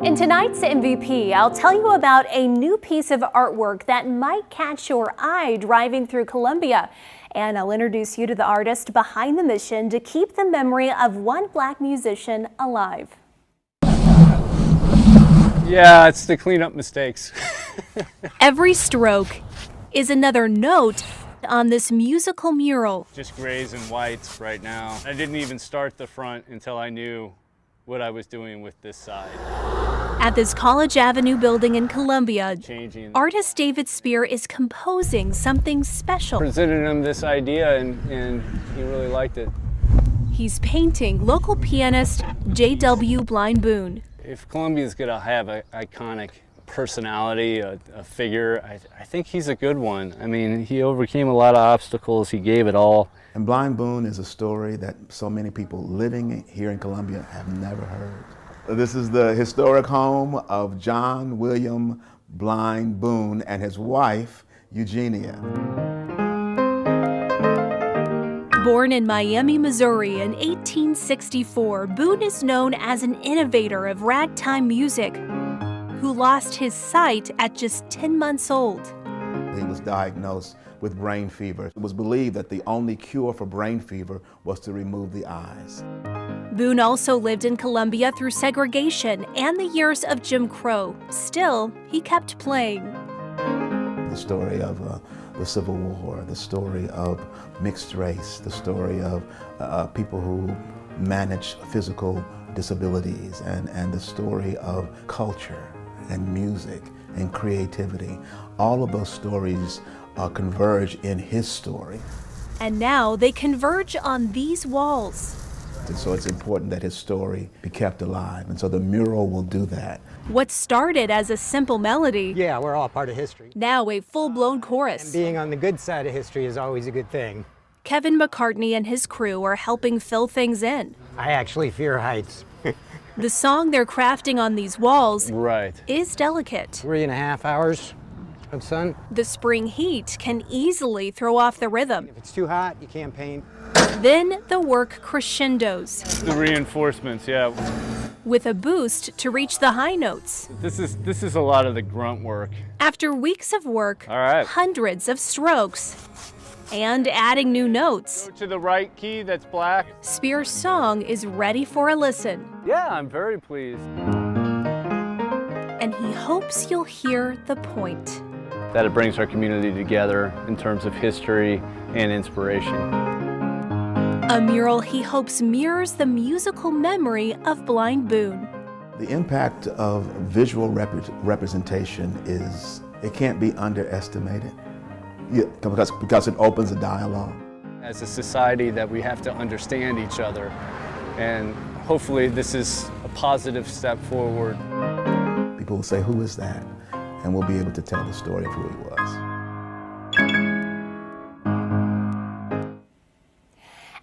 In tonight's MVP, I'll tell you about a new piece of artwork that might catch your eye driving through Columbia. And I'll introduce you to the artist behind the mission to keep the memory of one black musician alive. Yeah, it's to clean up mistakes. Every stroke is another note on this musical mural. Just grays and whites right now. I didn't even start the front until I knew what I was doing with this side. At this College Avenue building in Columbia, Changing. artist David Spear is composing something special. Presented him this idea and he really liked it. He's painting local pianist J.W. Blind Boone. If Columbia's gonna have an iconic personality, a figure, I think he's a good one. I mean, he overcame a lot of obstacles, he gave it all. And Blind Boone is a story that so many people living here in Columbia have never heard. This is the historic home of John William Blind Boone and his wife, Eugenia. Born in Miami, Missouri in 1864, Boone is known as an innovator of ragtime music who lost his sight at just 10 months old. He was diagnosed with brain fever. It was believed that the only cure for brain fever was to remove the eyes. Boone also lived in Columbia through segregation and the years of Jim Crow. Still, he kept playing. The story of the Civil War, the story of mixed race, the story of people who manage physical disabilities, and the story of culture and music and creativity. All of those stories converge in his story. And now they converge on these walls. And so it's important that his story be kept alive, and so the mural will do that. What started as a simple melody, Yeah, we're all part of history. now a full-blown chorus. And being on the good side of history is always a good thing. Kevin McCartney and his crew are helping fill things in. I actually fear heights. The song they're crafting on these walls Right. is delicate. 3.5 hours of sun. The spring heat can easily throw off the rhythm. If it's too hot, you can't paint. Then the work crescendos The reinforcements, yeah. with a boost to reach the high notes. This is a lot of the grunt work. After weeks of work, All right. hundreds of strokes, and adding new notes, Go to the right key that's black. Spear's song is ready for a listen. Yeah, I'm very pleased. And he hopes you'll hear the point. That it brings our community together in terms of history and inspiration. A mural he hopes mirrors the musical memory of Blind Boone. The impact of visual representation it can't be underestimated. Yeah, because it opens a dialogue. As a society that we have to understand each other, and hopefully this is a positive step forward. People will say, "Who is that?" And we'll be able to tell the story of who he was.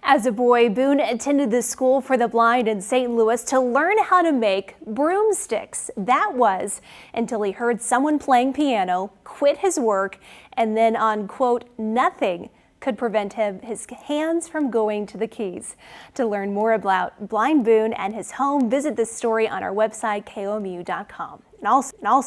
As a boy, Boone attended the School for the Blind in St. Louis to learn how to make broomsticks. That was until he heard someone playing piano, quit his work, and then on, quote, nothing could prevent his hands from going to the keys. To learn more about Blind Boone and his home, visit this story on our website, KOMU.com. And also